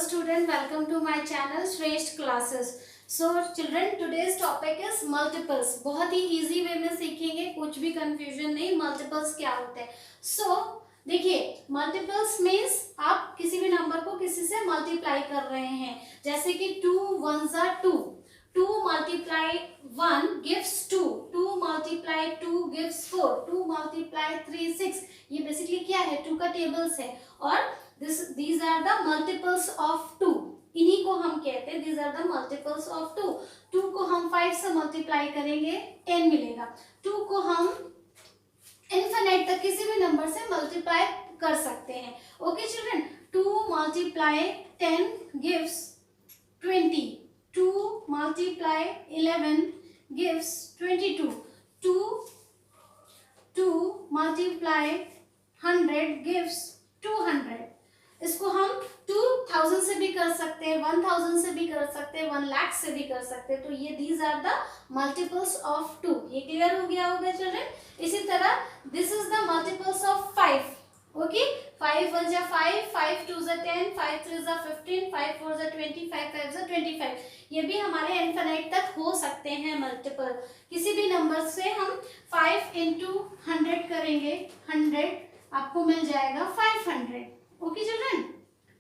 student, welcome to my channel Shresth Classes. So children, today's topic is multiples. बहुत ही easy way में सीखेंगे, कुछ भी confusion नहीं. Multiples क्या होते हैं? So देखिए, multiples means आप किसी भी नंबर को किसी से multiply कर रहे हैं. जैसे कि 2 ones are 2. 2 multiply 1 gives 2. 2 multiply 2 gives 4. 2 multiply 3 6. ये बेसिकली क्या है? 2 का टेबल्स है और these are the multiples of 2. इन्हीं को हम कहते हैं these are the multiples of 2. 2 को हम 5 से मल्टीप्लाई करेंगे 10 मिलेगा. 2 को हम इनफिनिट तक किसी भी नंबर से मल्टीप्लाई कर सकते हैं. Okay children, 2 multiply 10 gives 20. 2 multiply 11 gives 22. 2 multiply 100 gives 200. इसको हम 2000 से भी कर सकते हैं, 1000 से भी कर सकते हैं, 1 लाख से भी कर सकते हैं. तो ये these are the multiples of 2. ये क्लियर हो गया होगा चिल्ड्रन. इसी तरह this is the multiples of 5. Okay, 5 1 जा 5, 5 2 जा 10, 5 3 जा 15, 5 4 जा 20, 5 5 जा 25. ये भी हमारे इनफिनिट तक हो सकते हैं मल्टीपल. किसी भी नंबर से हम 5 into 100 करेंगे, 100 आपको मिल जाएगा 500. ओके चिल्ड्रन,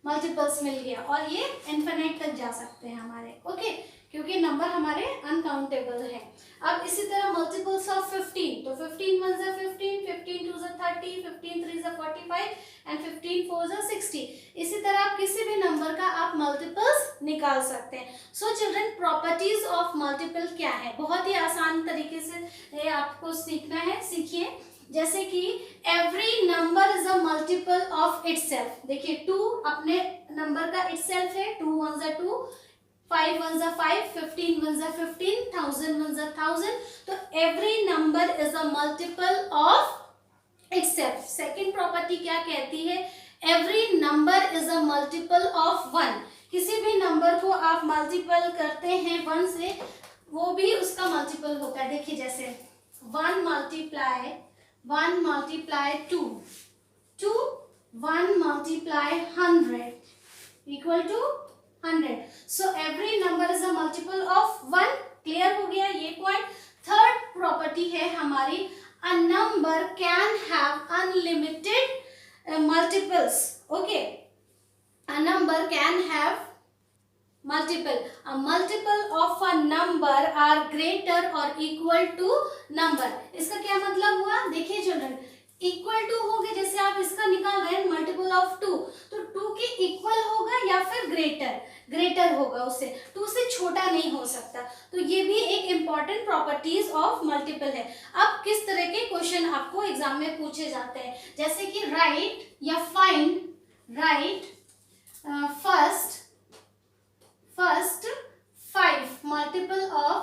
मल्टीपल्स मिल गया और ये इनफिनिट तक जा सकते हैं हमारे. ओके, क्योंकि नंबर हमारे अनकाउंटेबल है. अब इसी तरह मल्टीपल्स ऑफ 15. तो 15 1 जा 15, 15 2 जा 30, 15 3 जा 45 एंड 15 4 जा 60. इसी तरह आप किसी भी नंबर का आप मल्टीपल्स निकाल सकते हैं. So children, properties of multiple क्या है? बहुत ही आसान तरीके से आपको सीखना है. सीखिए. जैसे कि every number is a multiple of itself. देखिए, 2 अपने नंबर का इटसेल्फ है. 2 1 जा 2, 5 1 जा 5, 15 1 जा 15, 1000 1 जा 1000. तो every number is a multiple of itself. Second property क्या कहती है? Every number is a multiple of 1. किसी भी नंबर को आप मल्टीपल करते हैं 1 से, वो भी उसका मल्टीपल होता है. देखिए, जैसे 1 multiply 2, 1 multiply 100 equal to 100. So every number is a multiple of 1. Clear हो गया ये पॉइंट. थर्ड प्रॉपर्टी है हमारी, a number can have unlimited multiples. Okay, a number can have multiple. A multiple of a number are greater or equal to number. इसका क्या मतलब हुआ? देखिए चिल्ड्रन, इक्वल टू हो गया. जैसे आप इसका निकाल रहे हैं मल्टीपल ऑफ 2, तो 2 के इक्वल होगा या फिर ग्रेटर होगा. उससे 2 से छोटा नहीं हो सकता. तो ये भी एक इम्पॉर्टेंट प्रॉपर्टीज ऑफ मल्टीपल है. अब किस तरह के क्वेश्चन आपको एग्जाम में पूछे जाते हैं? जैसे कि राइट या find, right first 5 multiple of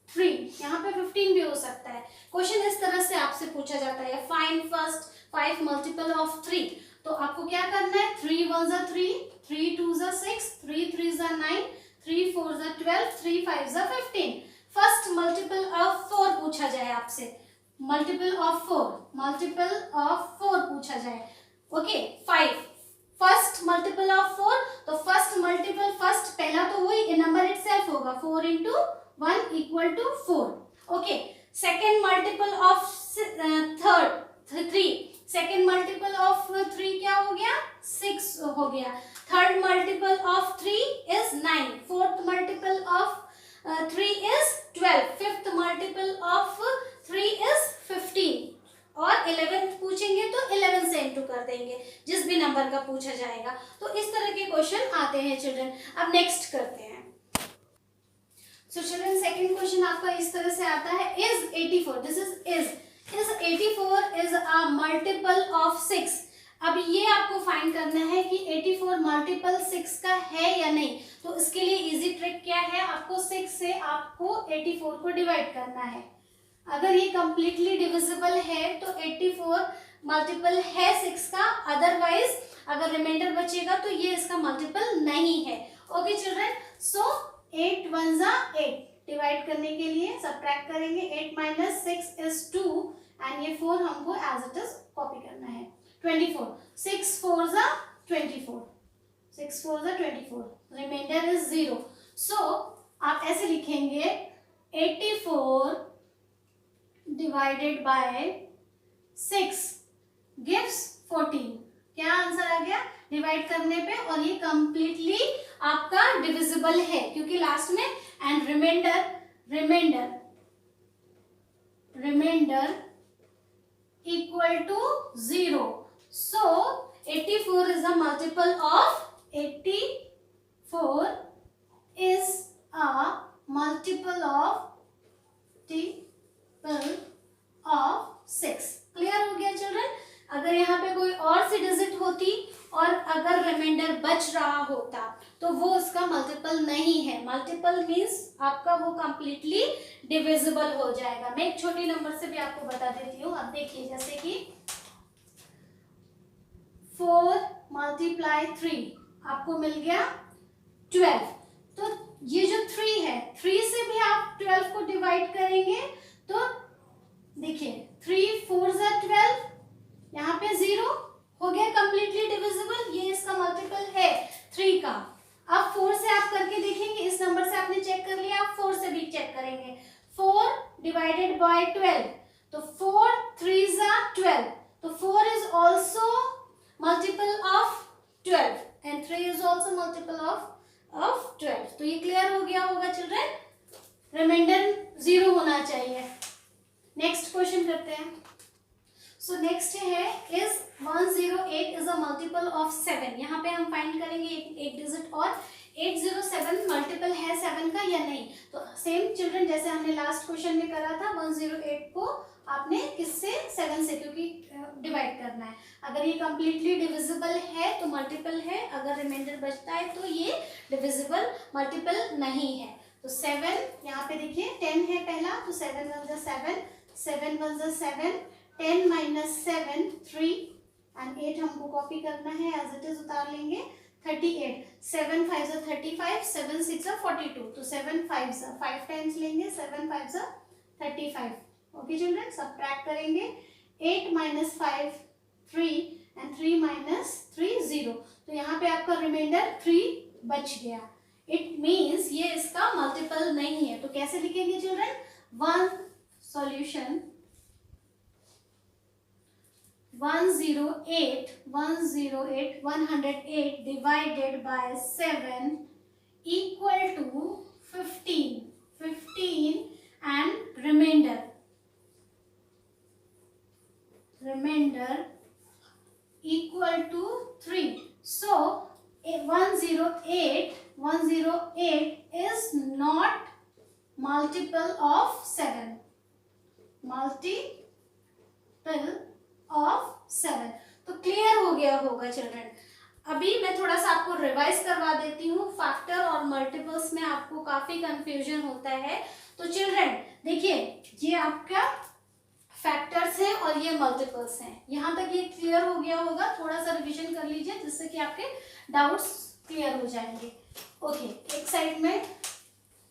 3. यहाँ पे 15 भी हो सकता है. क्वेश्चन इस तरह से आपसे पूछा जाता है, फाइंड फर्स्ट 5 multiple of 3. तो आपको क्या करना है? 3 1 जा 3, 3 2 जा 6, 3 3 जा 9, 3 4 जा 12, 3 5 जा 15. फर्स्ट मल्टीपल ऑफ 4 पूछा जाए आपसे, मल्टीपल ऑफ 4 पूछा जाए. Okay, 5 first multiple of 4. तो फर्स्ट मल्टीपल, फर्स्ट पहला तो वही नंबर इटसेल्फ होगा, 4 into 1 equal to 4. Okay, second multiple of 3. Second multiple of 3 क्या हो गया? 6 हो गया. Third multiple of 3 is 9. Fourth multiple of 3 is 12. Fifth multiple of 3 is 15. और 11 पूछेंगे तो 11 से इंटू कर देंगे जिस भी नंबर का पूछा जाएगा. तो इस तरह के क्वेश्चन आते हैं चिल्ड्रन. अब नेक्स्ट करते हैं. सो चिल्ड्रन, सेकंड क्वेश्चन आपका इस तरह से आता है, is 84, this is 84 is a multiple of 6. अब ये आपको फाइंड करना है कि 84 मल्टीपल 6 का है या नहीं. तो इसके लिए इजी ट्रिक क्या है? आपको 6 से आपको 84 को डिवाइड करना है. अगर ये कंप्लीटली डिविजिबल है तो 84 मल्टीपल है 6 का. अदरवाइज अगर रिमाइंडर बचेगा तो ये इसका मल्टीपल नहीं है. ओके चिल्ड्रन, सो 8 1 जा 8. डिवाइड करने के लिए सब्ट्रैक्ट करेंगे. 8 - 6 is 2 एंड ये 4 हमको एज इट इज कॉपी जा 24, 6 4 जा 24, रिमाइंडर इज 0. सो आप ऐसे लिखेंगे 84 डिवाइडेड बाय 6 गिव्स 14. क्या आंसर आ गया डिवाइड करने पे, और ये कंप्लीटली आपका डिविजिबल है क्योंकि लास्ट में and reminder equal to 0. So 84 is a multiple of 84 is a multiple of 6. Clear हो गया चिल्ड्रन. अगर यहाँ पे कोई और सी डिजिट होती और अगर रिमाइंडर बच रहा होता तो वो उसका मल्टीपल नहीं है. मल्टीपल मीन्स आपका वो कंप्लीटली डिविजिबल हो जाएगा. मैं एक छोटी नंबर से भी आपको बता देती हूँ. अब देखिए जैसे कि 4 मल्टीप्लाई 3 आपको मिल गया 12. तो ये जो 3 है 3 से भी आप 12 को डिवाइड करेंगे तो देखिए 3 4 जा 12, यहाँ पे 0 हो गया कंप्लीटली डिविजिबल. ये इसका मल्टीपल है 3 का. अब 4 से आप करके देखेंगे. इस नंबर से आपने चेक कर लिया, आप 4 से भी चेक करेंगे. 4 डिवाइडेड बाय 12, तो 4 3 जा 12, तो 4 is also multiple of 12 and 3 is also multiple of 12. तो ये क्लियर हो गया होगा चिल्ड्रन. रिमाइंडर 0 होना चाहिए. नेक्स्ट क्वेश्चन करते हैं. सो नेक्स्ट है is 108 is a multiple of 7. यहाँ पे हम फाइंड करेंगे एक डिजिट और 807 मल्टीपल है 7 का या नहीं. तो सेम चिल्ड्रन जैसे हमने लास्ट क्वेश्चन में करा था 108 को आपने किससे 7 से क्योंकि डिवाइड करना है. अगर ये कंप्लीटली डिविजिबल है तो मल्टीपल है, अगर रिमाइंडर बचता है तो ये डिविजिबल मल्टीपल नहीं है. तो 7 यहाँ पे देखिए 10 है पहला, तो 7 1 जा 7, 7 1 जा 7, 10 minus 7 3 and 8 हमको कॉपी करना है एज इट इज उतार लेंगे. 38 7 5 जा 35, 7 6 जा 42, तो 7 5 जा 5 टाइम्स लेंगे, 7 5 जा 35. ओके चिल्ड्रन, सब्ट्रैक्ट करेंगे. 8 minus 5 3 and 3 minus 3 0. तो यहाँ पे आपका रिमाइंडर 3 बच गया. इट मीन्स ये इसका मल्टीपल नहीं है. तो कैसे लिखेंगे children? 108 divided by 7 equal to 15 and remainder equal to 3. So 108 is not multiple of 7. Multiple of 7. तो क्लियर हो गया होगा चिल्ड्रन. अभी मैं थोड़ा सा आपको रिवाइज करवा देती हूँ. फैक्टर और मल्टीपल्स में आपको काफी कंफ्यूजन होता है. तो चिल्ड्रन देखिए ये आपका फैक्टर्स हैं और ये मल्टीपल्स हैं. यहाँ तक ये क्लियर हो गया होगा. थोड़ा सा रिवीजन कर लीजिए जिससे कि आपके डाउट्स क्लियर हो जाएंगे. ओके, एक साइड में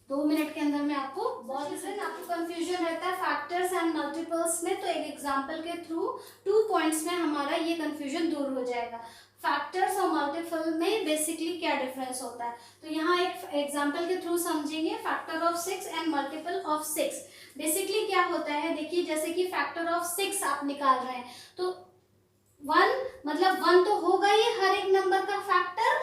2 मिनट के अंदर में आपको बहुत आपको कंफ्यूजन रहता है फैक्टर्स एंड मल्टीपल्स में. तो एक एग्जांपल के थ्रू 2 पॉइंट्स में हमारा ये कंफ्यूजन दूर हो जाएगा. फैक्टर्स और मल्टीपल में बेसिकली क्या डिफरेंस होता है, तो यहाँ एक एग्जांपल के थ्रू समझेंगे. Factor of 6 and multiple of 6. Basically क्या होता है, देखिए जैसे कि फैक्टर ऑफ 6 आप निकाल रहे हैं तो 1 मतलब 1 तो होगा ही हर एक नंबर का फैक्टर.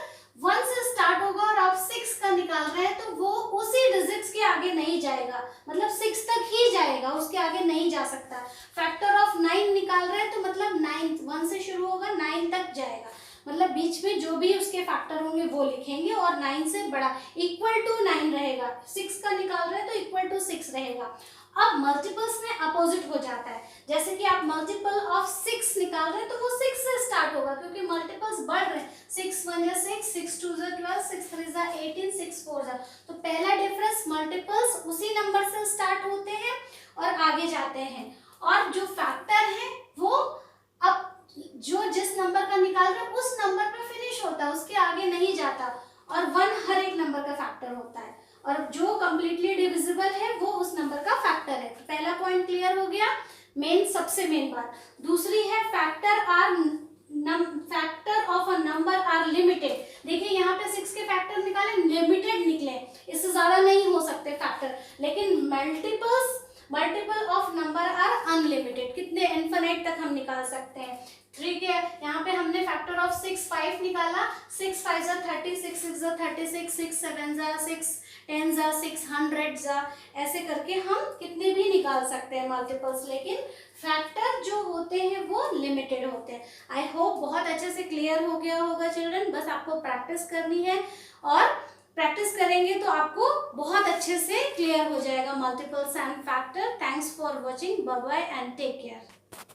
1 से स्टार्ट होगा और आप 6 का निकाल रहे हैं तो वो उसी डिजिट्स के आगे नहीं जाएगा, मतलब 6 तक ही जाएगा, उसके आगे नहीं जा सकता. फैक्टर ऑफ 9 निकाल रहे हैं तो मतलब 9 1 से शुरू होगा 9 तक जाएगा, मतलब बीच में जो भी उसके फैक्टर होंगे वो लिखेंगे और 9 से बड़ा इक्वल टू 9 रहेगा. 6 का निकाल रहे हैं तो इक्वल टू 6 रहेगा. अब मल्टीपल्स में अपोजिट हो जाता है. जैसे कि आप मल्टीपल ऑफ 6 निकाल रहे हैं तो वो 6 से स्टार्ट होगा क्योंकि मल्टीपल्स बढ़ रहे हैं. 6 1 या 6, 6 2 जा 12, 6 3 जा 18, 6 4 जा. तो पहला डिफरेंस मल्टीपल्स उसी नंबर से स्टार्ट होते हैं और आगे जाते हैं, और जो फैक्टर है वो अब जो जिस नंबर का निकाल रहे हैं उस नंबर पे फिनिश होता है, उसके आगे नहीं जाता. और 1 हर एक नंबर का फैक्टर होता है और जो कंप्लीटली डिविजिबल है वो उस नंबर का फैक्टर है. तो पहला पॉइंट क्लियर हो गया, सबसे मेन बात. दूसरी है factor of a multiple of number are unlimited, कितने इन्फिनिट तक हम निकाल सकते हैं। 3 के यहाँ पे हमने फैक्टर ऑफ 6 5 निकाला, 6 5 जा 30, 6 6 जा 36, 6 7 जा 6, 10 जा 600 जा, ऐसे करके हम कितने भी निकाल सकते हैं मल्टीपल्स, लेकिन फैक्टर जो होते हैं वो लिमिटेड होते हैं। आई होप बहुत अच्छे से क्लियर हो गया होगा चिल्ड्रन। बस आपको प्रैक्टिस करनी है और प्रैक्टिस करेंगे तो आपको बहुत अच्छे से क्लियर हो जाएगा multiples and factor. Thanks for watching, bye bye and take care.